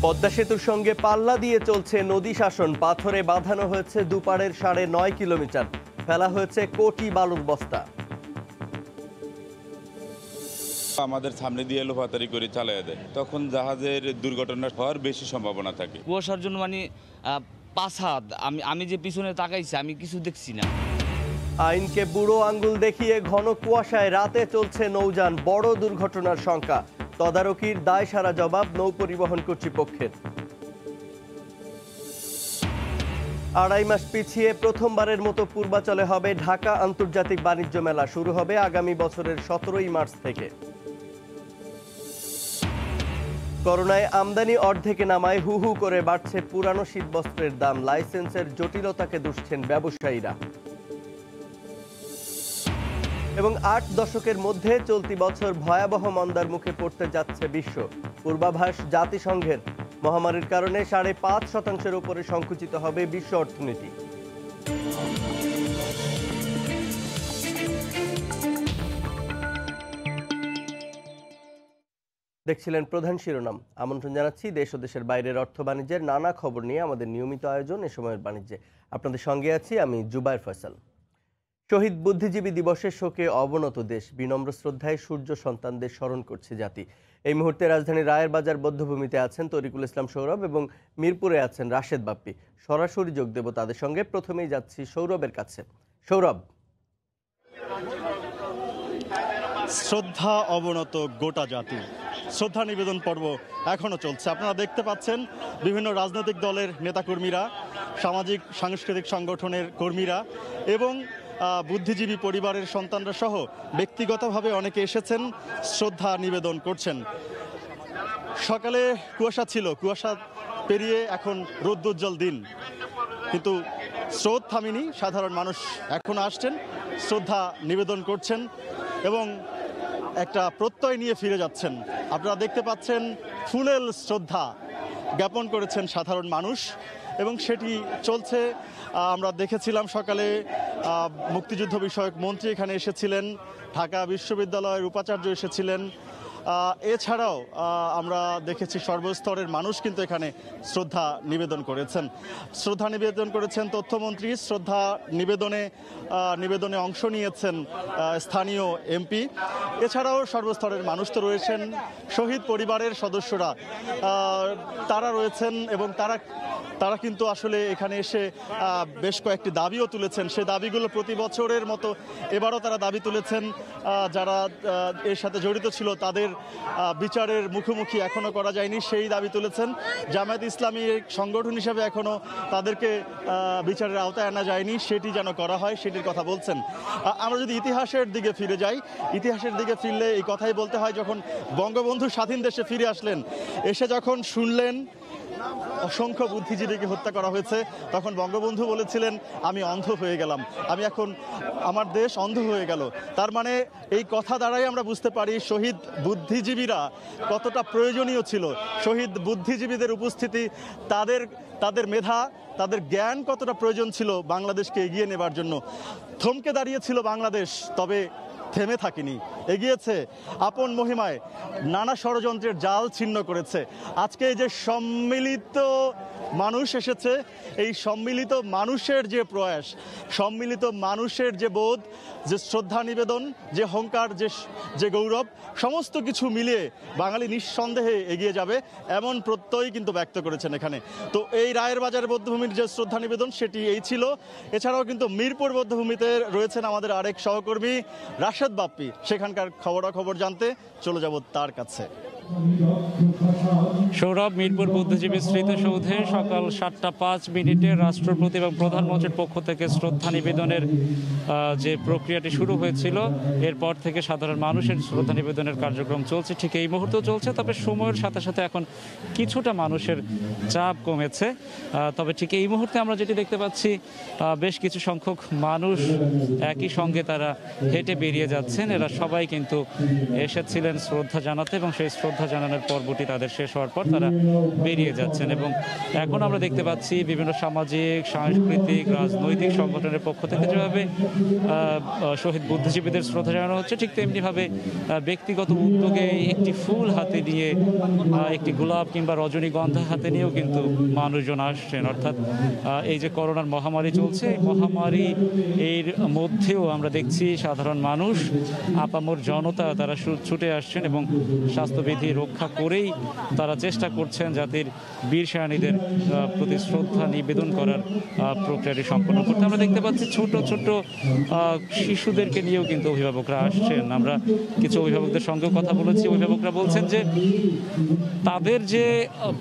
পদ্মা সেতুর সঙ্গে পাল্লা দিয়ে চলছে নদী শাসন। পাথরে বাঁধানো হয়েছে দুপাড়ের ৯.৫ কিলোমিটার। ফেলা হয়েছে কোটি বালুর বস্তা। আমাদের সামনে দিয়ে লোহাতারি করে চালিয়ে দেয়, তখন জাহাজের দুর্ঘটনা হওয়ার বেশি সম্ভাবনা থাকে। কুয়াশার জন্য পাঁচ হাত আমি যে পিছনে তাকাইছি আমি কিছু দেখছি না। আইনকে বুড়ো আঙ্গুল দেখিয়ে ঘন কুয়াশায় রাতে চলছে নৌযান। বড় দুর্ঘটনার শঙ্কা। তদারকির দায় সারা জবাব নৌ পরিবহন কর্তৃপক্ষের। ২.৫ মাস পিছিয়ে প্রথমবারের মতো পূর্বাচলে হবে ঢাকা আন্তর্জাতিক বাণিজ্য মেলা। শুরু হবে আগামী বছরের ১৭ মার্চ থেকে। করোনায় আমদানি অর্ধেকে নামায় হু হু করে বাড়ছে পুরানো শীতবস্ত্রের দাম। লাইসেন্সের জটিলতাকে দুষছেন ব্যবসায়ীরা। এবং ৮ দশকের মধ্যে চলতি বছর ভয়াবহ মন্দার মুখে পড়তে যাচ্ছে বিশ্ব। পূর্বাভাস জাতিসংঘের। মহামারীর কারণে ৫.৫% উপরে সংকুচিত হবে বিশ্ব অর্থনীতি। দেখছিলেন প্রধান শিরোনাম। আমন্ত্রণ জানাচ্ছি দেশ ও দেশের বাইরের অর্থ বাণিজ্যের নানা খবর নিয়ে আমাদের নিয়মিত আয়োজন এ সময়ের বাণিজ্যে। আপনাদের সঙ্গে আছি আমি জুবায়ের ফয়সাল। শহীদ বুদ্ধিজীবী দিবসের শোকে অবনত দেশ। বিনম্র শ্রদ্ধায় সূর্য সন্তানদের স্মরণ করছে জাতি। এই মুহূর্তে রাজধানীর রায়ের বাজার বধ্যভূমিতে আছেন তরিকুল ইসলাম সৌরভ এবং মিরপুরে আছেন রাশেদ বাপ্পি। সরাসরি যোগ দেব তাদের সঙ্গে। প্রথমেই যাচ্ছি সৌরভের কাছে। সৌরভ, শ্রদ্ধা অবনত গোটা জাতি, শ্রদ্ধা নিবেদন পর্ব এখনো চলছে। আপনারা দেখতে পাচ্ছেন বিভিন্ন রাজনৈতিক দলের নেতাকর্মীরা, সামাজিক সাংস্কৃতিক সংগঠনের কর্মীরা এবং বুদ্ধিজীবী পরিবারের সন্তানরা সহ ব্যক্তিগতভাবে অনেকে এসেছেন, শ্রদ্ধা নিবেদন করছেন। সকালে কুয়াশা ছিল, কুয়াশা পেরিয়ে এখন রৌদ্রোজ্জ্বল দিন, কিন্তু স্রোত থামেনি। সাধারণ মানুষ এখন আসছেন, শ্রদ্ধা নিবেদন করছেন এবং একটা প্রত্যয় নিয়ে ফিরে যাচ্ছেন। আপনারা দেখতে পাচ্ছেন ফুলেল শ্রদ্ধা জ্ঞাপন করেছেন সাধারণ মানুষ এবং সেটি চলছে। আমরা দেখেছিলাম সকালে মুক্তিযুদ্ধ বিষয়ক মন্ত্রী এখানে এসেছিলেন, ঢাকা বিশ্ববিদ্যালয়ের উপাচার্য এসেছিলেন। এছাড়াও আমরা দেখেছি সর্বস্তরের মানুষ কিন্তু এখানে শ্রদ্ধা নিবেদন করেছেন। শ্রদ্ধা নিবেদন করেছেন তথ্যমন্ত্রী, শ্রদ্ধা নিবেদনে অংশ নিয়েছেন স্থানীয় এমপি। এছাড়াও সর্বস্তরের মানুষ তো রয়েছেন, শহীদ পরিবারের সদস্যরা তারা রয়েছেন এবং তারা কিন্তু আসলে এখানে এসে বেশ কয়েকটি দাবিও তুলেছেন। সেই দাবিগুলো প্রতি বছরের মতো এবারও তারা দাবি তুলেছেন। যারা এর সাথে জড়িত ছিল তাদের বিচারের মুখোমুখি এখনো করা যায়নি, সেই দাবি তুলেছেন। জামায়াত ইসলামী সংগঠন হিসেবে এখনো তাদেরকে বিচারের আওতায় আনা যায়নি, সেটি যেন করা হয় সেটির কথা বলছেন। আমরা যদি ইতিহাসের দিকে ফিরে যাই, ইতিহাসের দিকে ফিরলে এই কথাই বলতে হয়, যখন বঙ্গবন্ধু স্বাধীন দেশে ফিরে আসলেন, এসে যখন শুনলেন অসংখ্য বুদ্ধিজীবীকে হত্যা করা হয়েছে, তখন বঙ্গবন্ধু বলেছিলেন আমি অন্ধ হয়ে গেলাম, আমার দেশ অন্ধ হয়ে গেল। তার মানে এই কথা দ্বারাই আমরা বুঝতে পারি শহীদ বুদ্ধিজীবীরা কতটা প্রয়োজনীয় ছিল। শহীদ বুদ্ধিজীবীদের উপস্থিতি, তাদের মেধা, তাদের জ্ঞান কতটা প্রয়োজন ছিল বাংলাদেশকে এগিয়ে নেবার জন্য। থমকে দাঁড়িয়েছিল বাংলাদেশ, তবে থেমে থাকেনি, এগিয়েছে আপন মহিমায়, নানা ষড়যন্ত্রের জাল ছিন্ন করেছে। আজকে যে সম্মিলিত মানুষ এসেছে, এই সম্মিলিত মানুষের যে প্রয়াস, সম্মিলিত মানুষের যে বোধ, যে শ্রদ্ধা নিবেদন, যে অহংকার, যে গৌরব, সমস্ত কিছু মিলিয়ে বাঙালি নিঃসন্দেহে এগিয়ে যাবে এমন প্রত্যয় কিন্তু ব্যক্ত করেছেন এখানে। তো এই রায়ের বাজার বধ্যভূমির যে শ্রদ্ধা নিবেদন সেটি এই ছিল। এছাড়াও কিন্তু মিরপুর বধ্যভূমিতে রয়েছেন আমাদের আরেক সহকর্মী রাশেদ বাপ্পি। সেখানকার খবরাখবর জানতে চলে যাব তার কাছে। সৌরভ, মিরপুর বুদ্ধিজীবী স্মৃতিসৌধে সকাল 7:05 রাষ্ট্রপতি এবং প্রধানমন্ত্রীর পক্ষ থেকে শ্রদ্ধা নিবেদনের যে প্রক্রিয়াটি শুরু হয়েছিল, এরপর থেকে সাধারণ মানুষের শ্রদ্ধা নিবেদনের কার্যক্রম চলছে, ঠিক এই মুহূর্তেও চলছে। তবে সময়ের সাথে সাথে এখন কিছুটা মানুষের চাপ কমেছে। তবে ঠিক এই মুহূর্তে আমরা যেটি দেখতে পাচ্ছি, বেশ কিছু সংখ্যক মানুষ একই সঙ্গে তারা হেঁটে বেরিয়ে যাচ্ছেন। এরা সবাই কিন্তু এসেছিলেন শ্রদ্ধা জানাতে এবং সেই শ্রদ্ধা শ্রদ্ধা জানানোর পর্বটি তাদের শেষ হওয়ার পর তারা বেরিয়ে যাচ্ছেন। এবং এখন আমরা দেখতে পাচ্ছি বিভিন্ন সামাজিক, সাংস্কৃতিক, রাজনৈতিক সংগঠনের পক্ষ থেকে যেভাবে শহীদ বুদ্ধিজীবীদের শ্রদ্ধা জানানো হচ্ছে, ঠিক তেমনিভাবে ব্যক্তিগত উদ্যোগে একটি ফুল হাতে নিয়ে, একটি গোলাপ কিংবা রজনীগন্ধা হাতে নিয়েও কিন্তু মানুষজন আসছেন। অর্থাৎ এই যে করোনার মহামারী চলছে, এই মহামারী এর মধ্যেও আমরা দেখছি সাধারণ মানুষ, আপামর জনতা তারা ছুটে আসছেন এবং স্বাস্থ্যবিধি রক্ষা করেই তারা চেষ্টা করছেন জাতির বীর সেনানীদের প্রতি শ্রদ্ধা নিবেদন করার প্রক্রিয়াটি সম্পন্ন করতে। আমরা দেখতে পাচ্ছি ছোট ছোট শিশুদেরকে নিয়েও কিন্তু অভিভাবকরা আসছেন। আমরা কিছু অভিভাবকদের সঙ্গেও কথা বলেছি। অভিভাবকরা বলছেন যে তাদের যে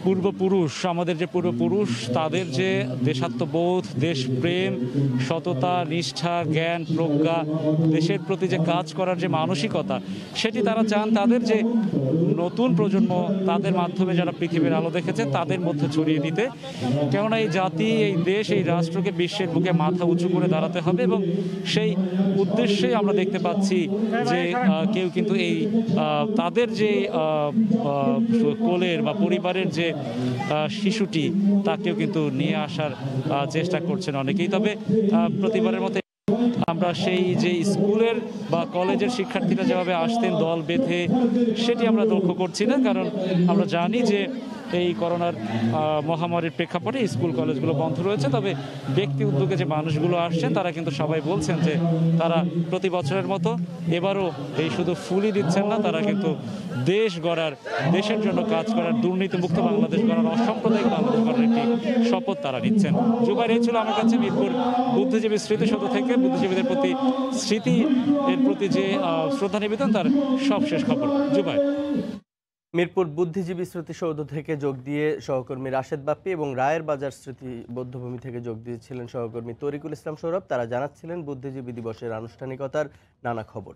পূর্বপুরুষ, আমাদের যে পূর্বপুরুষ, তাদের যে দেশাত্মবোধ, দেশপ্রেম, সততা, নিষ্ঠা, জ্ঞান, প্রজ্ঞা, দেশের প্রতি যে কাজ করার যে মানসিকতা, সেটি তারা চান তাদের যে নতুন প্রজন্ম, তাদের মাধ্যমে যারা পৃথিবীর আলো দেখেছে তাদের মধ্যে ছড়িয়ে দিতে। কেননা এই জাতি, এই দেশ, এই রাষ্ট্রকে বিশ্বের বুকে মাথা উঁচু করে দাঁড়াতে হবে এবং সেই উদ্দেশ্যে আমরা দেখতে পাচ্ছি যে কেউ কিন্তু এই তাদের যে কোলের বা পরিবারের যে শিশুটি, তাকেও কিন্তু নিয়ে আসার চেষ্টা করছেন অনেকেই। তবে প্রতিবারের মতো আমরা সেই যে স্কুলের বা কলেজের শিক্ষার্থীরা যেভাবে আসতেন দল বেঁধে, সেটি আমরা লক্ষ্য করছি না। কারণ আমরা জানি যে এই করোনার মহামারীর প্রেক্ষাপটে স্কুল কলেজগুলো বন্ধ রয়েছে। তবে ব্যক্তি উদ্যোগে যে মানুষগুলো আসছেন তারা কিন্তু সবাই বলছেন যে তারা প্রতি বছরের মতো এবারও এই শুধু ফুলই দিচ্ছেন না, তারা কিন্তু দেশ গড়ার, দেশের জন্য কাজ করার, দুর্নীতিমুক্ত বাংলাদেশ গড়ার, অসাম্প্রদায়িক বাংলাদেশ গড়ার একটি শপথ তারা নিচ্ছেন। জুবাইর, এই ছিল আমার কাছে মিরপুর বুদ্ধিজীবী স্মৃতিসৌধ থেকে বুদ্ধিজীবীদের প্রতি স্মৃতি এর প্রতি যে শ্রদ্ধা নিবেদন, তার সবশেষ খবর। জুবাইর। মিরপুর বুদ্ধিজীবী স্মৃতিসৌধ থেকে যোগ দিয়ে সহকর্মী রাশেদ বাপ্পি এবং রায়ের বাজার স্মৃতি বৌদ্ধভূমি থেকে যোগ দিয়েছিলেন সহকর্মী তরিকুল ইসলাম সৌরভ। তারা জানাচ্ছিলেন বুদ্ধিজীবী দিবসের আনুষ্ঠানিকতার নানা খবর।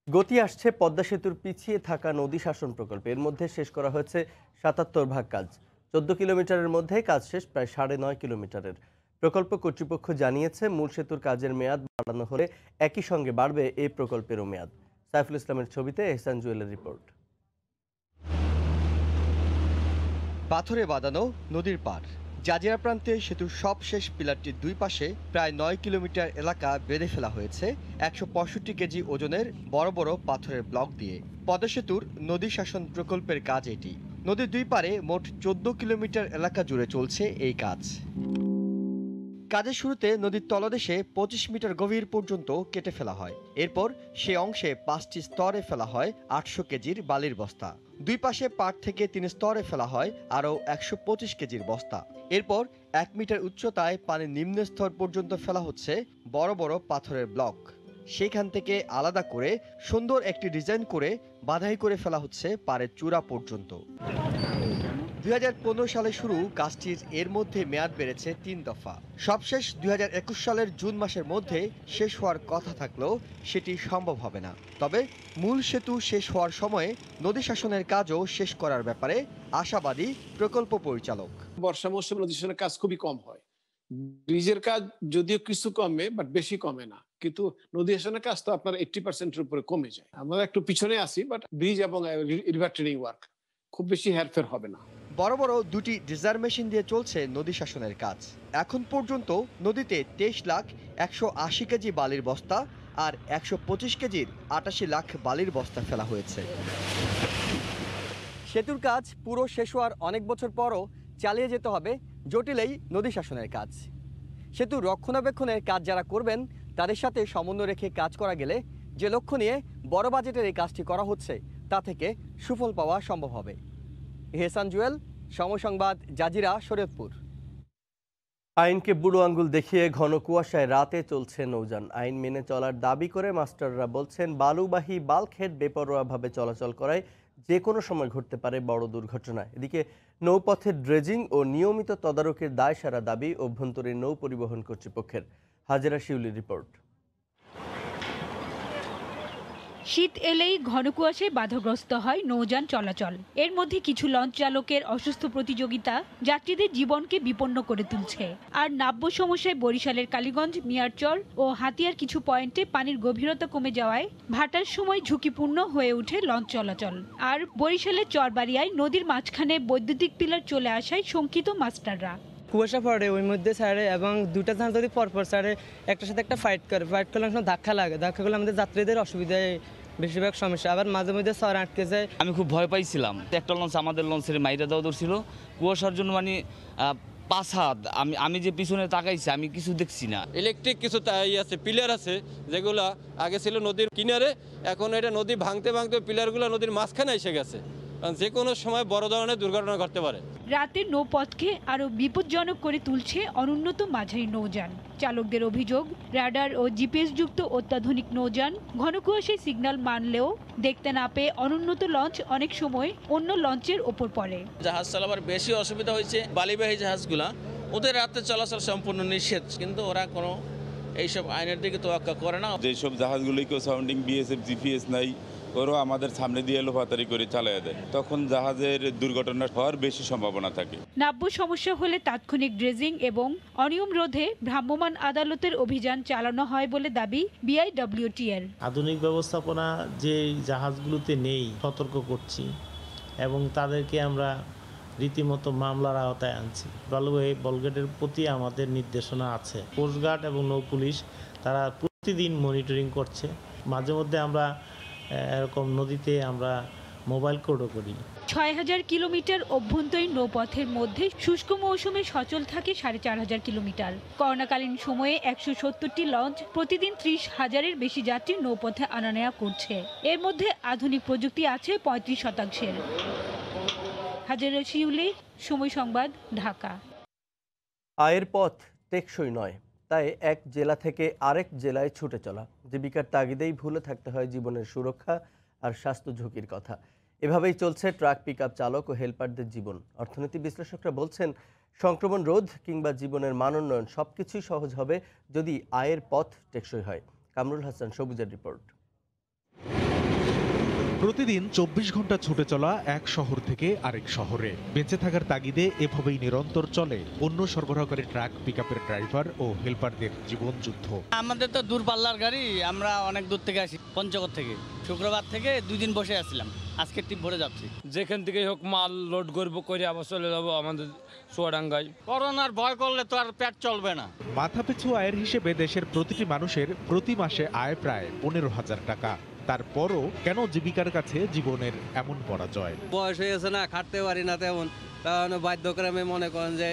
গতি আসছে পদ্মা সেতুর পিছিয়ে থাকা নদী শাসন প্রকল্প। এর মধ্যে শেষ করা হয়েছে ৭৭ কাজ। ১৪ কিলোমিটারের মধ্যে কাজ শেষ প্রায় ৯.৫ কিলোমিটারের। প্রকল্প কর্তৃপক্ষ জানিয়েছে মূল সেতুর কাজের মেয়াদ বাড়ানো হলে একই সঙ্গে বাড়বে এই প্রকল্পেরও মেয়াদ। সাইফুল ইসলামের ছবিতে এহসান জুয়েলের রিপোর্ট। পাথরে বাঁধানো নদীর পার, জাজিরা প্রান্তে সেতুর সবশেষ পিলারটির দুই পাশে প্রায় ৯ কিলোমিটার এলাকা বেঁধে ফেলা হয়েছে ১৬৫ কেজি ওজনের বড় বড় পাথরের ব্লক দিয়ে। পদ্মা সেতুর নদী শাসন প্রকল্পের কাজ এটি। নদীর দুই পারে মোট ১৪ কিলোমিটার এলাকা জুড়ে চলছে এই কাজ। কাজের শুরুতে নদীর তলদেশে ২৫ মিটার গভীর পর্যন্ত কেটে ফেলা হয়। এরপর সে অংশে ৫টি স্তরে ফেলা হয় ৮০০ কেজির বালির বস্তা। দুই পাশে পাড় থেকে ৩ স্তরে ফেলা হয় আরও ১২৫ কেজির বস্তা। এরপর ১ মিটার উচ্চতায় পানির নিম্ন স্তর পর্যন্ত ফেলা হচ্ছে বড় বড় পাথরের ব্লক। সেখান থেকে আলাদা করে সুন্দর একটি ডিজাইন করে বাঁধাই করে ফেলা হচ্ছে পাড়ের চূড়া পর্যন্ত। ২০১৫ সালে শুরু কাজটির এর মধ্যে মেয়াদ বেড়েছে ৩ দফা। সবশেষ ২০২১ সালের জুন মাসের মধ্যে শেষ হওয়ার কথা থাকলেও সেটি সম্ভব হবে না। তবে মূল সেতু শেষ হওয়ার সময়ে নদী শাসনের কাজও শেষ করার ব্যাপারে আশাবাদী প্রকল্প পরিচালক। বর্ষা মৌসুমে নদী শাসনের কাজ খুবই কম হয়। ব্রিজের কাজ যদিও কিছু কমে, বাট বেশি কমে না। কিন্তু নদী শাসনের কাজ তো আপনার 80%-এর উপরে কমে যায়। আমরা একটু পিছনে আসি, বাট ব্রিজ এবং রিভার ট্রেনিং ওয়ার্ক খুব বেশি হেরফের হবে না। বড় বড় দুটি ডিজার মেশিন দিয়ে চলছে নদী শাসনের কাজ। এখন পর্যন্ত নদীতে ২৩,১৮০ কেজি বালির বস্তা আর ১২৫ কেজির ৮৮ লাখ বালির বস্তা ফেলা হয়েছে। সেতুর কাজ পুরো শেষ হওয়ার অনেক বছর পরও চালিয়ে যেতে হবে জটিল এই নদী শাসনের কাজ। সেতুর রক্ষণাবেক্ষণের কাজ যারা করবেন তাদের সাথে সমন্বয় রেখে কাজ করা গেলে যে লক্ষ্য নিয়ে বড় বাজেটের এই কাজটি করা হচ্ছে তা থেকে সুফল পাওয়া সম্ভব হবে। এহসান জুয়েল, সময় সংবাদ, জাজিরা, শরীয়তপুর। আইনকে বুড়ো আঙ্গুল দেখিয়ে ঘন কুয়াশায় রাতে চলছে নৌযান। আইন মেনে চলার দাবি করে মাস্টাররা বলছেন বালুবাহী বাল্কহেড বেপরোয়াভাবে চলাচল করায় যে কোনো সময় ঘটতে পারে বড় দুর্ঘটনা। এদিকে নৌপথে ড্রেজিং ও নিয়মিত তদারকির দায়সারা দাবি অভ্যন্তরীণ নৌ পরিবহন কর্তৃপক্ষের। হাজেরা শিউলির রিপোর্ট। শীত এলেই ঘন কুয়াশায় বাধাগ্রস্ত হয় নৌযান চলাচল। এর মধ্যে কিছু লঞ্চ চালকের অসুস্থ প্রতিযোগিতা যাত্রীদের জীবনকে বিপন্ন করে তুলছে। আর নাব্য সমস্যায় বরিশালের কালীগঞ্জ, মিয়ারচর ও হাতিয়ার কিছু পয়েন্টে পানির গভীরতা কমে যাওয়ায় ভাটার সময় ঝুঁকিপূর্ণ হয়ে ওঠে লঞ্চ চলাচল। আর বরিশালের চরবাড়িয়ায় নদীর মাঝখানে বৈদ্যুতিক পিলার চলে আসায় শঙ্কিত মাস্টাররা। কুয়াশা পড়ে ওই মধ্যে ছাড়ে এবং দুটা ধান যদি পরপর ছাড়ে একটার সাথে একটা ফাইট করলে ধাক্কা লাগে, ধাক্কা করলে আমাদের যাত্রীদের অসুবিধায় বেশিরভাগ সমস্যা। আবার মাঝে মধ্যে সর আটকে যায়। আমি খুব ভয় পাইছিলাম। একটা লঞ্চ আমাদের লঞ্চের মাইরা দেওয়া ধরছিল কুয়াশার জন্য, মানে 5 হাত আমি যে পিছনে তাকাইছি আমি কিছু দেখছি না। ইলেকট্রিক কিছু আছে, পিলার আছে যেগুলো আগে ছিল নদীর কিনারে, এখন এটা নদী ভাঙতে ভাঙতে পিলারগুলো নদীর মাঝখানে এসে গেছে। যে কোনো সময় বড় ধরনের দুর্ঘটনা ঘটতে পারে। রাতের নৌপথকে আরও বিপজ্জনক করে তুলছে অনুন্নত মাঝারি নৌযান। চালকদের অভিযোগ, রাডার ও জিপিএস যুক্ত অত্যাধুনিক নৌযান ঘন কুয়াশায় সিগন্যাল মানলেও দেখতে না পেয়ে অনুন্নত লঞ্চ অনেক সময় অন্য লঞ্চের ওপর পড়ে। জাহাজ চালাবার বেশি অসুবিধা হয়েছে বালিবাহী জাহাজগুলা, ওদের রাতে চলাচল সম্পূর্ণ নিষেধ, কিন্তু ওরা কোনো এইসব আইনের দিকে তোয়াক্কা করে না। যেসব জাহাজগুলিকে সাউন্ডিং বিএসএফ জিপিএস নাই, ওরাও আমাদের সামনে দিয়ে লোফাতারি করে চালিয়ে দেয়, তখন জাহাজের দুর্ঘটনা হওয়ার বেশি সম্ভাবনা থাকে। নাব্য সমস্যা হলে তাৎক্ষণিক ড্রেজিং এবং অনিয়ম রোধে ভ্রাম্যমাণ আদালতের অভিযান চালানো হয় বলে দাবি বিআইডব্লিউটিএর। আধুনিক ব্যবস্থাপনা যে জাহাজগুলোতে নেই সতর্ক করছি এবং তাদেরকে আমরা রীতিমতো মামলার আওতায় আনছি। বালুবাহী বলগেটের প্রতি আমাদের নির্দেশনা আছে। কোস্টগার্ড এবং নৌ পুলিশ তারা প্রতিদিন মনিটরিং করছে। মাঝে মধ্যে আমরা এরকম নদীতে আমরা মোবাইল কোডও করি। ৬,০০০ কিলোমিটার অভ্যন্তরীণ নৌপথের মধ্যে শুষ্ক মৌসুমে সচল থাকে ৪,৫০০ কিলোমিটার। করোনাকালীন সময়ে ১৭০টি লঞ্চ প্রতিদিন ৩০,০০০-এর বেশি যাত্রী নৌপথে আনা নেওয়া করছে। এর মধ্যে আধুনিক প্রযুক্তি আছে ৩৫%। হাজেরা শিউলি, সময় সংবাদ, ঢাকা। আয়ের পথ টেকসই নয়, তাই এক জেলা থেকে আরেক জেলায় ছুটে চলা। জীবিকার তাগিদেই ভুলে থাকতে হয় জীবনের সুরক্ষা আর স্বাস্থ্য ঝুঁকির কথা। এভাবেই চলছে ট্রাক পিকআপ চালক ও হেলপারদের জীবন। অর্থনীতি বিশ্লেষকরা বলছেন, সংক্রমণ রোধ কিংবা জীবনের মান উন্নয়ন সবকিছুই সহজ হবে যদি আয়ের পথ টেকসই হয়। কামরুল হাসান সবুজের রিপোর্ট। প্রতিদিন ২৪ ঘন্টা ছুটে চলা এক শহর থেকে আরেক শহরে বেঁচে থাকার তাগিদে এভাবেই নিরন্তর চলে পণ্য সরবরাহকারী ট্রাক পিকআপের ড্রাইভার ও হেলপারদের জীবন যুদ্ধ। আমাদের তো দূরপাল্লার গাড়ি, আমরা অনেক দূর থেকে আসি, পঞ্চগড় থেকে। শুক্রবার থেকে 2 দিন বসে আসছিলাম, আজকে ট্রিপ ভরে যাচ্ছি। যেখান থেকে হোক মাল লোড করবো, করে আবার চলে যাবো আমাদের চুয়াডাঙ্গায়। করোনার ভয় করলে তো আর পেট চলবে না। মাথাপিছু আয়ের হিসেবে দেশের প্রতিটি মানুষের প্রতি মাসে আয় প্রায় ১৫,০০০ টাকা। তারপরও কেন জীবিকার কাছে জীবনের এমন পরাজয়? বয়স হয়ে গেছে না, খাটতে পারি না তেমন, কারণ বাধ্যক্রমে মনে করেন যে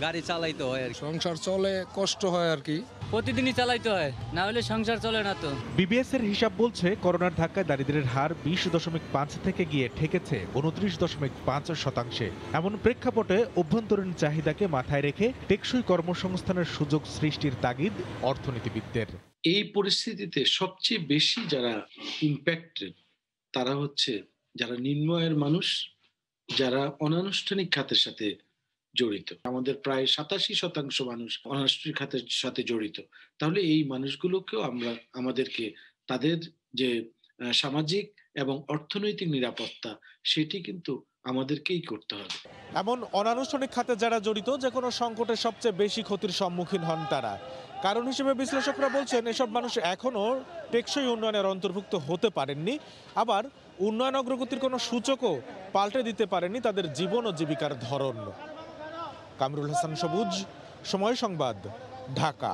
গাড়ি চালাইতে হয় আর সংসার চলে, কষ্ট হয় আর কি। প্রতিদিনই চালাইতে হয়, না হলে সংসার চলে না তো। বিবিএস এর হিসাব বলছে, করোনার ধাক্কায় দারিদ্র্যের হার 20.5 থেকে গিয়ে ঠেকেছে 29.5%। এমন প্রেক্ষাপটে অভ্যন্তরীণ চাহিদাকে মাথায় রেখে টেকসই কর্মসংস্থানের সুযোগ সৃষ্টির তাগিদ অর্থনীতিবিদদের। এই পরিস্থিতিতে সবচেয়ে বেশি যারা ইম্প্যাক্টেড তারা হচ্ছে যারা নিম্ন আয়ের মানুষ, যারা অনানুষ্ঠানিক খাতের সাথে জড়িত। আমাদের প্রায় 87% মানুষ অনানুষ্ঠানিক খাতের সাথে জড়িত। তাহলে এই মানুষগুলোকেও আমাদেরকে তাদের যে সামাজিক এবং অর্থনৈতিক নিরাপত্তা সেটি কিন্তু আমাদেরকেই করতে হবে। এমন অনানুষ্ঠানিক খাতে যারা জড়িত, যে কোনো সংকটে সবচেয়ে বেশি ক্ষতির সম্মুখীন হন তারা। কারণ হিসেবে বিশ্লেষকরা বলছেন, এসব মানুষ এখনও টেকসই উন্নয়নের অন্তর্ভুক্ত হতে পারেননি, আবার উন্নয়ন অগ্রগতির কোনো সূচকও পাল্টে দিতে পারেননি তাদের জীবন ও জীবিকার ধরন। কামরুল হাসান সবুজ, সময় সংবাদ, ঢাকা।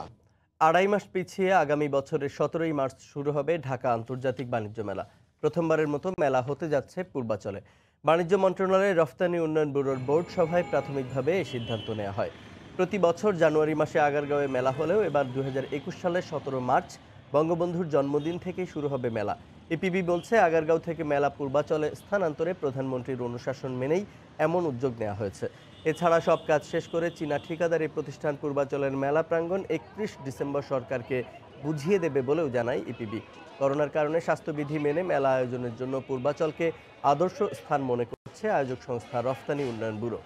2.5 মাস পিছিয়ে আগামী বছরের 17ই মার্চ শুরু হবে ঢাকা আন্তর্জাতিক বাণিজ্য মেলা। প্রথমবারের মতো মেলা হতে যাচ্ছে পূর্বাচলে। বাণিজ্য মন্ত্রণালয়ের রফতানি উন্নয়ন ব্যুরোর বোর্ড সভায় প্রাথমিকভাবে এই সিদ্ধান্ত নেওয়া হয়। প্রতি বছর জানুয়ারি মাসে আগারগাঁওয়ে মেলা হলেও এবার 2021 সালের 17 মার্চ বঙ্গবন্ধুর জন্মদিন থেকেই শুরু হবে মেলা। এপিবি বলছে, আগারগাঁও থেকে মেলা পূর্বাচলে স্থানান্তরে প্রধানমন্ত্রীর অনুশাসন মেনেই এমন উদ্যোগ নেওয়া হয়েছে। এছাড়া সব কাজ শেষ করে চীনা ঠিকাদারি প্রতিষ্ঠান পূর্বাচলের মেলা প্রাঙ্গণ 31 ডিসেম্বর সরকারকে বুঝিয়ে দেবে বলেও জানায় ইপিবি। করোনার কারণে স্বাস্থ্যবিধি মেনে মেলা আয়োজনের জন্য পূর্বাচলকে আদর্শ স্থান মনে করছে আয়োজক সংস্থা রফতানি উন্নয়ন ব্যুরো।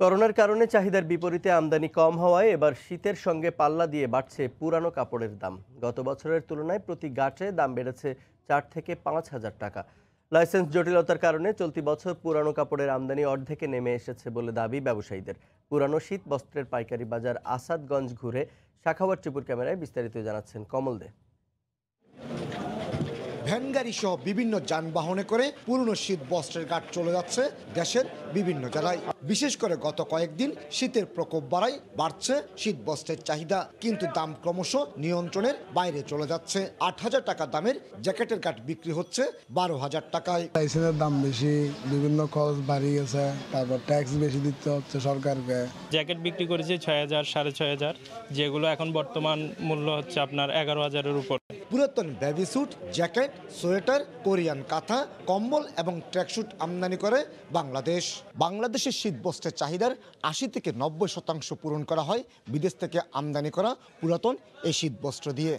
করোনার কারণে চাহিদার বিপরীতে আমদানি কম হওয়ায় এবার শীতের সঙ্গে পাল্লা দিয়ে বাড়ছে পুরানো কাপড়ের দাম। গত বছরের তুলনায় প্রতি গাঁটে দাম বেড়েছে 4 থেকে 5,000 টাকা। লাইসেন্স জটিলতার কারণে চলতি বছর পুরানো কাপড়ের আমদানি অর্ধেকে নেমে এসেছে বলে দাবি ব্যবসায়ীদের। পুরানো শীত বস্ত্রের পাইকারি বাজার আসাদগঞ্জ ঘুরে সাখাওয়াত টিপুর ক্যামেরায় বিস্তারিত জানাচ্ছেন কমল দে। ভ্যানগাড়ি সহ বিভিন্ন যানবাহনে করে পুরনো শীত বস্ত্রের ঘাট চলে যাচ্ছে দেশের বিভিন্ন জেলায়। বিশেষ করে গত কয়েকদিন শীতের প্রকোপ বাড়ায় বাড়ছে শীত বস্ত্রের চাহিদা, কিন্তু দাম ক্রমশ নিয়ন্ত্রণের বাইরে চলে যাচ্ছে। 8,000 টাকা দামের জ্যাকেটের ঘাট বিক্রি হচ্ছে 12,000 টাকায়। লাইসেন্সের দাম বেশি, বিভিন্ন খরচ বাড়িয়ে গেছে, তারপর ট্যাক্স বেশি দিতে হচ্ছে সরকারকে। জ্যাকেট বিক্রি করেছে 6,000 6,500, যেগুলো এখন বর্তমান মূল্য হচ্ছে আপনার 11,000-এর উপর। পুরাতন baby sweet, jacket, sweater, Korean কাঁথা, কম্বল এবং ট্র্যাকস্যুট আমদানি করে বাংলাদেশ। বাংলাদেশের শীত বস্ত্রের চাহিদার 80 থেকে 90% পূরণ করা হয় বিদেশ থেকে আমদানি করা পুরাতন এই শীত বস্ত্র দিয়ে।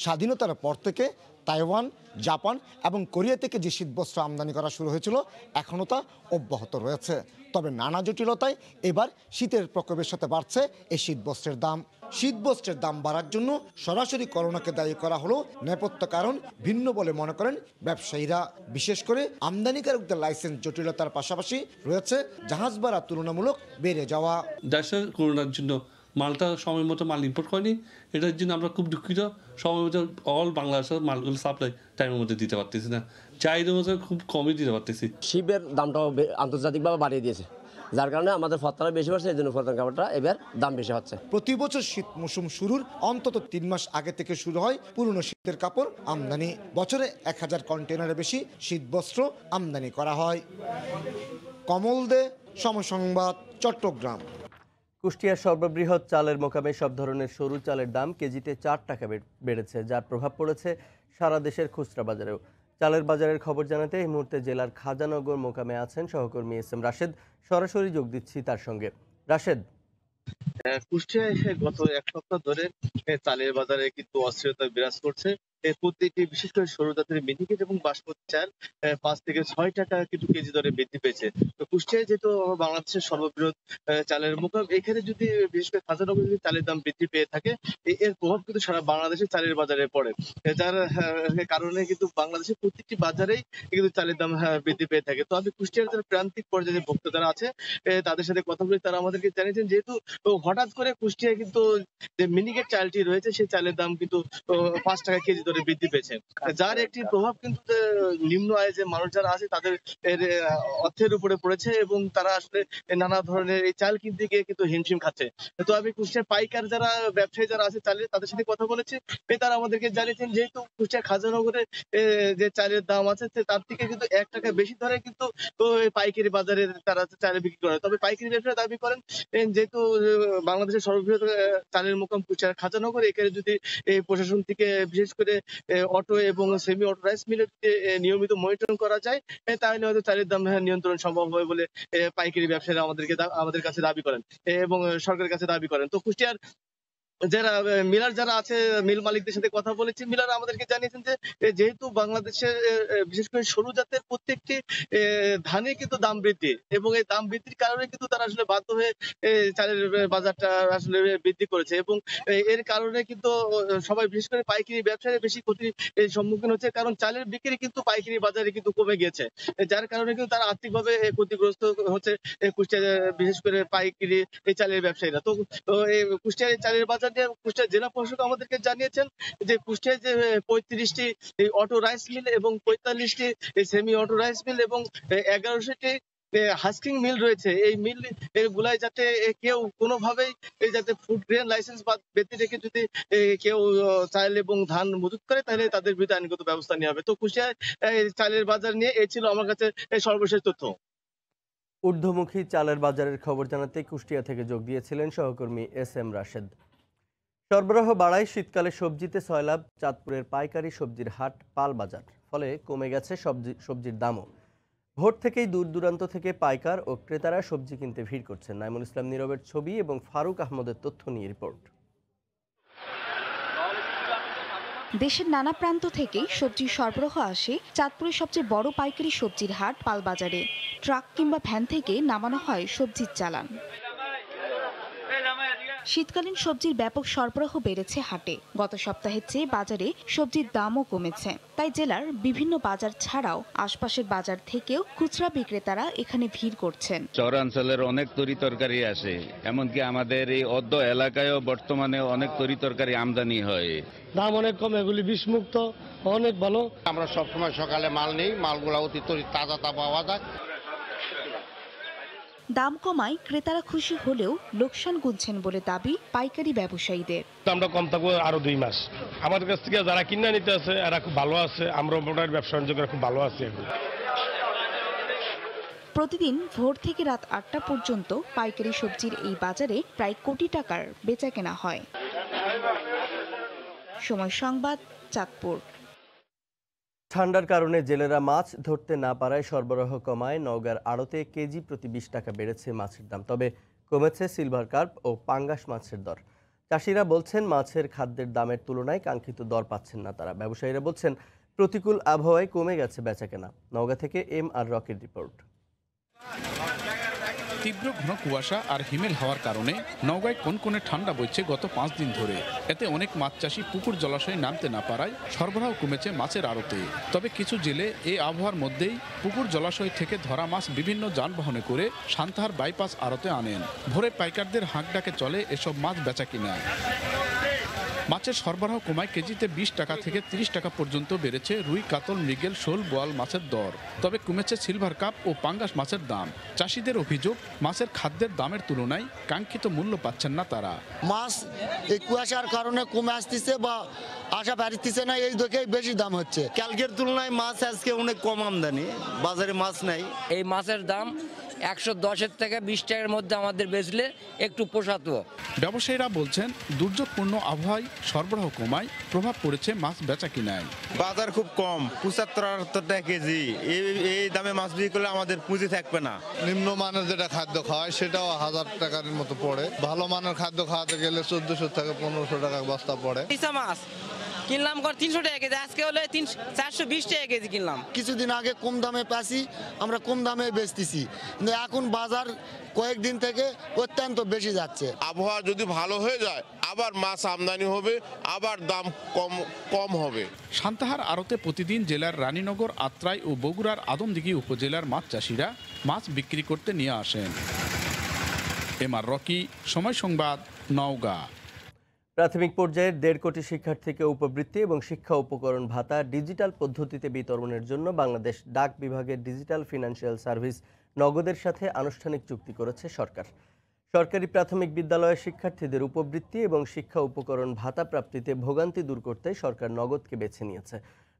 স্বাধীনতার পর থেকে তাইওয়ান, জাপান এবং কোরিয়া থেকে যে শীতবস্ত্র আমদানি করা শুরু হয়েছিল এখনও তা অব্যাহত রয়েছে। তবে নানা জটিলতায় এবার শীতের প্রকোপের সাথে বাড়ছে এই শীতবস্ত্রের দাম। শীতবস্ত্রের দাম বাড়ার জন্য সরাসরি করোনাকে দায়ী করা হলো নেপথ্য কারণ ভিন্ন বলে মনে করেন ব্যবসায়ীরা। বিশেষ করে আমদানিকারকদের লাইসেন্স জটিলতার পাশাপাশি রয়েছে জাহাজ ভাড়া তুলনামূলক বেড়ে যাওয়া। দেশের করোনার জন্য মালটা সময় মতো মাল ইম্পোর্ট হয়নি, এটার জন্য আমরা খুব দুঃখিত। সময় মতো অল বাংলাদেশের মালগুলো সাপ্লাই টাইমের মধ্যে দিতে পারতেছি না, চাহিদা মতো খুব কমই দিতে পারতেছি। শিপের দামটাও আন্তর্জাতিকভাবে বাড়িয়ে দিয়েছে, যার কারণে আমাদের ফতরা বেশি বাড়ছে, এই জন্য ফতরা কাপড়টা এবার দাম বেশি হচ্ছে। প্রতি বছর শীত মৌসুম শুরুর অন্তত 3 মাস আগে থেকে শুরু হয় পুরনো শীতের কাপড় আমদানি। বছরে 1000 কন্টেনারের বেশি শীতবস্ত্র আমদানি করা হয়। কমল দে, সময় সংবাদ, চট্টগ্রাম। কুষ্টিয়ার সর্ববৃহৎ চালের মোকামে সব ধরনের সরু চালের দাম কেজিতে 4 টাকা বেড়েছে, যার প্রভাব পড়েছে সারা দেশের খুচরা বাজারেও। চালের বাজারের খবর জানাতে এই মুহূর্তে জেলার খাজানগর মোকামে আছেন সহকর্মী এস এম রাশেদ। সরাসরি যোগ দিচ্ছি তার সঙ্গে। রাশেদ, কুষ্টিয়ায় গত 1 সপ্তাহ ধরে চালের বাজারে কিন্তু অস্থিরতা বিরাজ করছে। প্রত্যেকটি বিশেষ করে সরু জাতের মিনিকেট এবং বাসমতি চাল 5 থেকে 6 টাকা কিন্তু কেজি দরে বৃদ্ধি পেয়েছে। তো কুষ্টিয়ায় যেহেতু বাংলাদেশের সর্ববৃহৎ চালের মোকাম, এখানে যদি বিশেষ করে খাজানগরে যদি চালের দাম বৃদ্ধি পেয়ে থাকে, এর প্রভাব কিন্তু সারা বাংলাদেশের চালের বাজারে পড়ে, যার কারণে কিন্তু বাংলাদেশের প্রত্যেকটি বাজারেই কিন্তু চালের দাম বৃদ্ধি পেয়ে থাকে। তো আমি কুষ্টিয়ার যারা প্রান্তিক পর্যায়ে ভোক্তা যারা আছে তাদের সাথে কথা বলি, তারা আমাদেরকে জানিয়েছেন যেহেতু হঠাৎ করে কুষ্টিয়ায় কিন্তু যে মিনিকেট চালটি রয়েছে সেই চালের দাম কিন্তু 5 টাকা কেজি দরে বৃদ্ধি পেয়েছে, যার একটি প্রভাব কিন্তু নিম্ন আয়ে যে মানুষ যারা আছে তাদের অর্থের উপরে পড়েছে এবং তারা আসলে নানা ধরনের এই চাল কিনতে গিয়ে কিন্তু হিমশিম খাচ্ছে। তো আমি কুষ্টিয়ার পাইকার যারা ব্যবসায়ী যারা আছে চালের, তাদের সাথে কথা বলেছি, তারা আমাদেরকে জানিয়েছেন যেহেতু কুষ্টিয়া খাজানগরে যে চালের দাম আছে তার থেকে কিন্তু 1 টাকা বেশি ধরে কিন্তু পাইকারি বাজারে তারা চাল বিক্রি করে। তবে পাইকারি ব্যবসায়ীরা দাবি করেন যেহেতু বাংলাদেশের সর্ববৃহৎ চালের মোকাম কুষ্টিয়ার খাজানগর, এখানে যদি প্রশাসন থেকে বিশেষ করে অটো এবং সেমি অটো রাইস মিলে নিয়মিত মনিটরিং করা যায় তাহলে হয়তো চালের দাম নিয়ন্ত্রণ সম্ভব হবে বলে পাইকারি ব্যবসায়ীরা আমাদের কাছে দাবি করেন এবং সরকারের কাছে দাবি করেন। তো কুষ্টিয়ার যারা মিলার যারা আছে, মিল মালিকদের সাথে কথা বলেছি, মিলার আমাদেরকে জানিয়েছেন যে যেহেতু বাংলাদেশের বিশেষ করে সরু জাতের প্রত্যেকটি ধানে কিন্তু দাম বৃদ্ধি এবং এই দাম বৃদ্ধির কারণে কিন্তু তারা আসলে বাধ্য হয়ে চালের বাজারটা আসলে বৃদ্ধি করেছে এবং এর কারণে কিন্তু সবাই বিশেষ করে পাইকারি ব্যবসায়ী বেশি ক্ষতির সম্মুখীন হচ্ছে, কারণ চালের বিক্রি কিন্তু পাইকারি বাজারে কিন্তু কমে গিয়েছে, যার কারণে কিন্তু তারা আর্থিকভাবে ক্ষতিগ্রস্ত হচ্ছে কুষ্টিয়া বিশেষ করে পাইকারি এই চালের ব্যবসায়ীরা। তো এই কুষ্টিয়ার চালের বাজার কুষ্টিয়া জেলা প্রশাসক আমাদেরকে জানিয়েছেন যে কুষ্টিয়ায় যে 35টি অটো রাইস মিল এবং 45টি সেমি অটো রাইস মিল এবং 1100টি হাস্কিং মিল রয়েছে, এই মিল গুলাই যাতে কেউ কোনোভাবেই যাতে ফুড গ্রেন লাইসেন্স বা ব্যক্তি রেখে যদি কেউ চাল এবং ধান মজুত করে তাহলে তাদের বিরুদ্ধে আইনগত ব্যবস্থা নেওয়া হবে। তো কুষ্টিয়ায় চালের বাজার নিয়ে এই ছিল আমার কাছে সর্বশেষ তথ্য। ঊর্ধ্বমুখী চালের বাজারের খবর জানাতে কুষ্টিয়া থেকে যোগ দিয়েছিলেন সহকর্মী এস এম রাশেদ। সরবরাহ বাড়ায় শীতকালে সবজিতে সয়লাভ চাঁদপুরের পাইকারি সবজির হাট পাল বাজার, ফলে কমে গেছে সবজির দামও। ভোর থেকেই দূর দূরান্ত থেকে পাইকার ও ক্রেতারা সবজি কিনতে ভিড় করছেন। নাইমুল ইসলাম নীরবের ছবি এবং ফারুক আহমদের তথ্য নিয়ে রিপোর্ট। দেশের নানা প্রান্ত থেকেই সবজির সরবরাহ আসে চাঁদপুরের সবচেয়ে বড় পাইকারি সবজির হাট পাল বাজারে। ট্রাক কিংবা ভ্যান থেকে নামানো হয় সবজির চালান। শীতকালীন সবজির ব্যাপক সরবরাহ বেড়েছে হাটে। গত সপ্তাহের চেয়ে বাজারে সবজির দামও কমেছে। তাই জেলার বিভিন্ন বাজার ছাড়াও আশপাশের বাজার থেকেও খুচরা বিক্রেতারা এখানে ভিড় করছেন। চরাঞ্চলের অনেক তরি তরকারি আসে, এমনকি আমাদের এই অদ্য এলাকায়ও বর্তমানে অনেক তরি তরকারি আমদানি হয়। দাম অনেক কম, এগুলি বিষমুক্ত, অনেক ভালো। আমরা সবসময় সকালে মাল নেই, মালগুলা অতি তাজা পাওয়া যায়। দাম কমায় ক্রেতারা খুশি হলেও লোকসান গুনছেন বলে দাবি পাইকারি ব্যবসায়ীদের। দামটা কম থাকবে আরো 2 মাস। আমাদের কাছ থেকে যারা কিনে নিতে আছে এরা খুব ভালো আছে, আমরা মোটামুটি ব্যবসা বাণিজ্য করে খুব ভালো আছি। প্রতিদিন ভোর থেকে রাত 8টা পর্যন্ত পাইকারি সবজির এই বাজারে প্রায় কোটি টাকার বেচাকেনা হয়। সময় সংবাদ, চাঁদপুর। ঠান্ডার কারণে জেলেরা মাছ ধরতে না পারায় সরবরাহ কমায় নওগাঁর আড়তে কেজি প্রতি 20 টাকা বেড়েছে মাছের দাম। তবে কমেছে সিলভার কার্প ও পাঙ্গাস মাছের দর। চাষিরা বলছেন মাছের খাদ্যের দামের তুলনায় কাঙ্ক্ষিত দর পাচ্ছেন না তারা। ব্যবসায়ীরা বলছেন প্রতিকূল আবহাওয়ায় কমে গেছে বেচাকেনা। নওগাঁ থেকে MR রকির রিপোর্ট। তীব্র ঘন কুয়াশা আর হিমেল হওয়ার কারণে নওগাঁয় কনকনে ঠান্ডা বইছে গত 5 দিন ধরে। এতে অনেক মাছ চাষি পুকুর জলাশয়ে নামতে না পারায় সরবরাহ কমেছে মাছের আড়তে। তবে কিছু জেলে এই আবহাওয়ার মধ্যেই পুকুর জলাশয় থেকে ধরা মাছ বিভিন্ন যানবাহনে করে সান্তাহার বাইপাস আড়তে আনেন। ভোরে পাইকারদের হাঁক ডাকে চলে এসব মাছ বেচা কিনা। মাছের সরবরাহ কমায় কেজিতে 20 টাকা থেকে 30 টাকা পর্যন্ত বেড়েছে রুই, কাতল, মৃগেল, শোল, বোয়াল মাছের দর। তবে কমেছে সিলভার কাপ ও পাঙ্গাস মাছের দাম। চাষিদের অভিযোগ, মাছের খাদ্যের দামের তুলনায় কাঙ্ক্ষিত মূল্য পাচ্ছেন না তারা। মাছ এই কুয়াশার কারণে কমে আসতেছে বা আশা পারিতেছে না, এই দেখেই বেশি দাম হচ্ছে। কালকের তুলনায় মাছ আজকে অনেক কম আমদানি, বাজারে মাছ নাই। এই মাছের দাম 110 থেকে 20 টাকার মধ্যে আমাদের বেচলে একটু পোষাতো। ব্যবসায়ীরা বলছেন দুর্যোগপূর্ণ আবহাওয়ায় সরবরাহ কমায় প্রভাব পড়েছে মাছ বেচা কিনায়। বাজার খুব কম, 75-78 টাকা কেজি। এই দামে মাছ বিক্রি করলে আমাদের পুঁজি থাকবে না। নিম্নমানের যেটা খাদ্য খাওয়ায় সেটাও 1000 টাকার মতো পড়ে। ভালো মানের খাদ্য খাওয়াতে গেলে 1400 থেকে 1500 টাকা বস্তা পড়ে। মাছ কিনলাম 300 টাকা কেজি, আজকে হলে 420 টাকা কেজি কিনলাম। কিছুদিন আগে কম দামে পাইছি, আমরা কম দামে বেচতেছি, কিন্তু এখন বাজার কয়েকদিন থেকে অত্যন্ত বেশি যাচ্ছে। আবহাওয়া যদি ভালো হয়ে যায় আবার মাছ আমদানি হবে, আবার দাম কম হবে। সান্তাহার আড়তে প্রতিদিন জেলার রানীনগর, আত্রাই ও বগুড়ার আদমদিঘি উপজেলার মাছ চাষিরা মাছ বিক্রি করতে নিয়ে আসেন। MR রকি, সময় সংবাদ, নওগাঁ। প্রাথমিক পর্যায়ের 1.5 কোটি শিক্ষার্থীকে উপবৃত্তি এবং শিক্ষা উপকরণ ভাতা ডিজিটাল পদ্ধতিতে বিতরণের জন্য বাংলাদেশ ডাক বিভাগের ডিজিটাল ফিনান্সিয়াল সার্ভিস নগদের সাথে আনুষ্ঠানিক চুক্তি করেছে সরকার। সরকারি প্রাথমিক বিদ্যালয়ের শিক্ষার্থীদের উপবৃত্তি এবং শিক্ষা উপকরণ ভাতা প্রাপ্তিতে ভোগান্তি দূর করতে সরকার নগদকে বেছে নিয়েছে।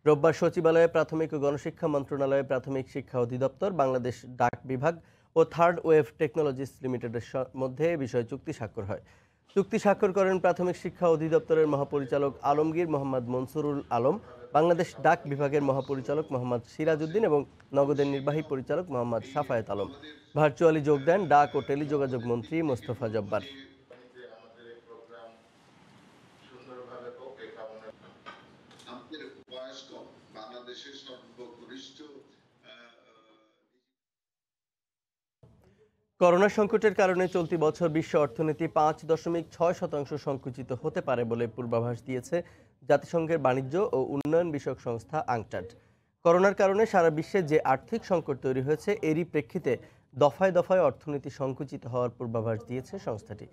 রোববার সচিবালয়ে প্রাথমিক ও গণশিক্ষা মন্ত্রণালয়ে প্রাথমিক শিক্ষা অধিদপ্তর, বাংলাদেশ ডাক বিভাগ ও থার্ড ওয়েভ টেকনোলজিস লিমিটেডের মধ্যে এ বিষয়ে চুক্তি স্বাক্ষর হয়। চুক্তি স্বাক্ষর করেন প্রাথমিক শিক্ষা অধিদপ্তরের মহাপরিচালক আলমগীর মোহাম্মদ মনসুরুল আলম, বাংলাদেশ ডাক বিভাগের মহাপরিচালক মোহাম্মদ সিরাজউদ্দিন এবং নগদের নির্বাহী পরিচালক মোহাম্মদ সাফায়েত আলম। ভার্চুয়ালি যোগ দেন ডাক ও টেলিযোগাযোগ মন্ত্রী মোস্তফা জব্বার। করোনা সংকটের কারণে চলতি বছর বিশ্ব অর্থনীতি 5.6% সংকুচিত হতে পারে বলে পূর্বাভাস দিয়েছে জাতিসংঘের বাণিজ্য ও উন্নয়ন বিষয়ক সংস্থা আংটাড। করোনার কারণে সারা বিশ্বে যে আর্থিক সংকট তৈরি হয়েছে, এরই প্রেক্ষিতে দফায় দফায় অর্থনীতি সংকুচিত হওয়ার পূর্বাভাস দিয়েছে সংস্থাটি।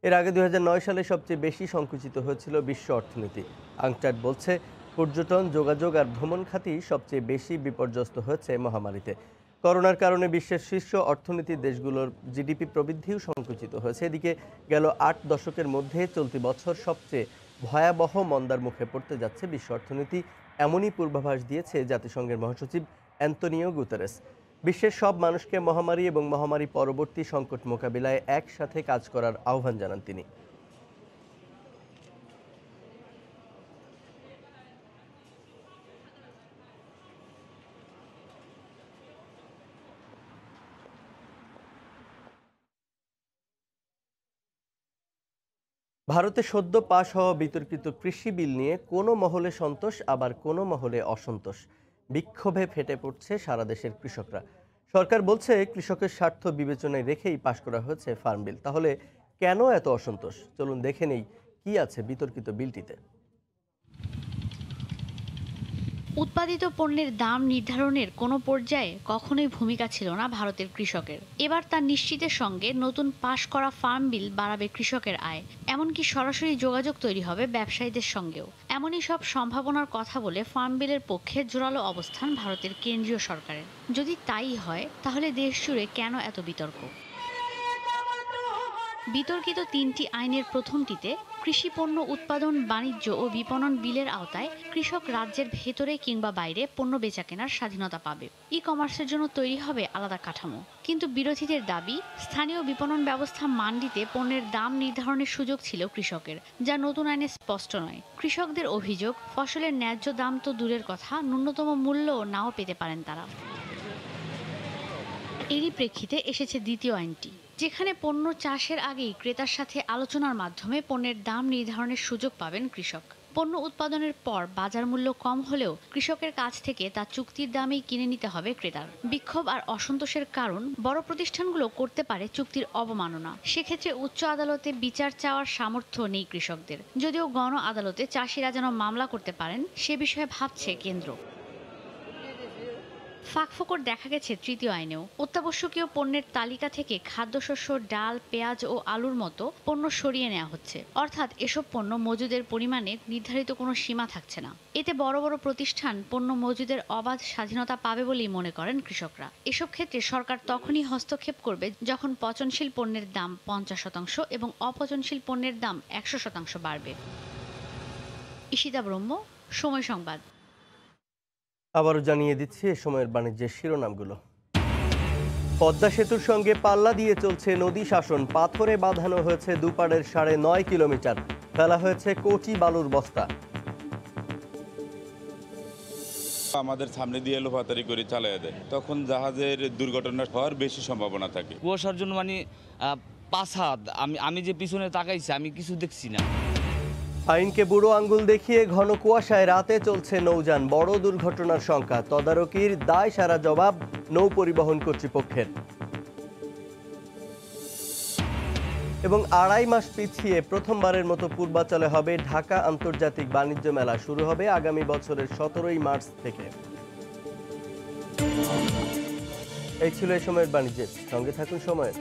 এর আগে 2009 সালে সবচেয়ে বেশি সংকুচিত হয়েছিল বিশ্ব অর্থনীতি। আংটাড বলছে, পর্যটন, যোগাযোগ আর ভ্রমণ খাতই সবচেয়ে বেশি বিপর্যস্ত হয়েছে মহামারীতে। করোনার কারণে বিশ্বের শীর্ষ অর্থনীতির দেশগুলোর জিডিপি প্রবৃদ্ধিও সংকুচিত হয়েছে। এদিকে গেল 8 দশকের মধ্যে চলতি বছর সবচেয়ে ভয়াবহ মন্দার মুখে পড়তে যাচ্ছে বিশ্ব অর্থনীতি, এমনই পূর্বাভাস দিয়েছে জাতিসংঘের মহাসচিব অ্যান্তনিও গুতেরেস। বিশ্বের সব মানুষকে মহামারী এবং মহামারী পরবর্তী সংকট মোকাবিলায় একসাথে কাজ করার আহ্বান জানান তিনি। ভারতে সদ্য পাশ হওয়া বিতর্কিত কৃষি বিল নিয়ে কোনো মহলে সন্তোষ, আবার কোনো মহলে অসন্তোষ। বিক্ষোভে ফেটে পড়ছে সারা দেশের কৃষকরা। সরকার বলছে, কৃষকের স্বার্থ বিবেচনায় রেখেই পাশ করা হয়েছে ফার্ম বিল। তাহলে কেন এত অসন্তোষ? চলুন দেখে নেই কি আছে বিতর্কিত বিলটিতে। উৎপাদিত পণ্যের দাম নির্ধারণের কোনো পর্যায়ে কখনোই ভূমিকা ছিল না ভারতের কৃষকের। এবার তা নিশ্চিতের সঙ্গে নতুন পাশ করা ফার্ম বিল বাড়াবে কৃষকের আয়, এমনকি সরাসরি যোগাযোগ তৈরি হবে ব্যবসায়ীদের সঙ্গেও। এমনই সব সম্ভাবনার কথা বলে ফার্ম বিলের পক্ষে জোরালো অবস্থান ভারতের কেন্দ্রীয় সরকারের। যদি তাই হয় তাহলে দেশ জুড়ে কেন এত বিতর্ক? বিতর্কিত 3টি আইনের প্রথমটিতে কৃষি পণ্য উৎপাদন, বাণিজ্য ও বিপণন বিলের আওতায় কৃষক রাজ্যের ভেতরে কিংবা বাইরে পণ্য বেচাকেনার স্বাধীনতা পাবে। ই কমার্সের জন্য তৈরি হবে আলাদা কাঠামো। কিন্তু বিরোধীদের দাবি, স্থানীয় বিপণন ব্যবস্থা মান্ডিতে পণ্যের দাম নির্ধারণের সুযোগ ছিল কৃষকের, যা নতুন আইনে স্পষ্ট নয়। কৃষকদের অভিযোগ, ফসলের ন্যায্য দাম তো দূরের কথা, ন্যূনতম মূল্যও নাও পেতে পারেন তারা। এরই প্রেক্ষিতে এসেছে দ্বিতীয় আইনটি, যেখানে পণ্য চাষের আগেই ক্রেতার সাথে আলোচনার মাধ্যমে পণ্যের দাম নির্ধারণের সুযোগ পাবেন কৃষক। পণ্য উৎপাদনের পর বাজার মূল্য কম হলেও কৃষকের কাছ থেকে তা চুক্তির দামেই কিনে নিতে হবে ক্রেতার। বিক্ষোভ আর অসন্তোষের কারণ, বড় প্রতিষ্ঠানগুলো করতে পারে চুক্তির অবমাননা। সেক্ষেত্রে উচ্চ আদালতে বিচার চাওয়ার সামর্থ্য নেই কৃষকদের। যদিও গণ আদালতে চাষিরা যেন মামলা করতে পারেন সে বিষয়ে ভাবছে কেন্দ্র। ফাঁকফোকর দেখা গেছে তৃতীয় আইনেও। অত্যাবশ্যকীয় পণ্যের তালিকা থেকে খাদ্যশস্য, ডাল, পেঁয়াজ ও আলুর মতো পণ্য সরিয়ে নেওয়া হচ্ছে। অর্থাৎ এসব পণ্য মজুদের পরিমাণে নির্ধারিত কোনো সীমা থাকছে না। এতে বড় বড় প্রতিষ্ঠান পণ্য মজুদের অবাধ স্বাধীনতা পাবে বলেই মনে করেন কৃষকরা। এসব ক্ষেত্রে সরকার তখনই হস্তক্ষেপ করবে যখন পচনশীল পণ্যের দাম 50% এবং অপচনশীল পণ্যের দাম 100% বাড়বে। ঈশিতা ব্রহ্ম, সময় সংবাদ। আবারও জানিয়ে দিচ্ছি এ সময়ের বাণিজ্যের শিরোনামগুলো। পদ্মা সেতুর সঙ্গে পাল্লা দিয়ে চলছে নদী শাসন। পাথরে বাঁধানো হয়েছে দুপাড়ের 9.5 কিলোমিটার। ফেলা হয়েছে কোটি বালুর বস্তা। আমাদের সামনে দিয়ে লোপাতারি করে চালিয়ে দেয়, তখন জাহাজের দুর্ঘটনা হওয়ার বেশি সম্ভাবনা থাকে। কুয়াশার জন্য মানে 5 হাত আমি যে পিছনে তাকাইছি আমি কিছু দেখছি না। আইনকে বুড়ো আঙ্গুল দেখিয়ে ঘন কুয়াশায় রাতে চলছে নৌযান। বড় দুর্ঘটনার সংখ্যা, তদারকির দায় সারা জবাব নৌ পরিবহন কর্তৃপক্ষের। এবং 2.5 মাস পিছিয়ে প্রথমবারের মতো পূর্বাচলে হবে ঢাকা আন্তর্জাতিক বাণিজ্য মেলা। শুরু হবে আগামী বছরের 17 মার্চ থেকে। এই ছিল এই সময়ের বাণিজ্যের। সঙ্গে থাকুন সময়ের।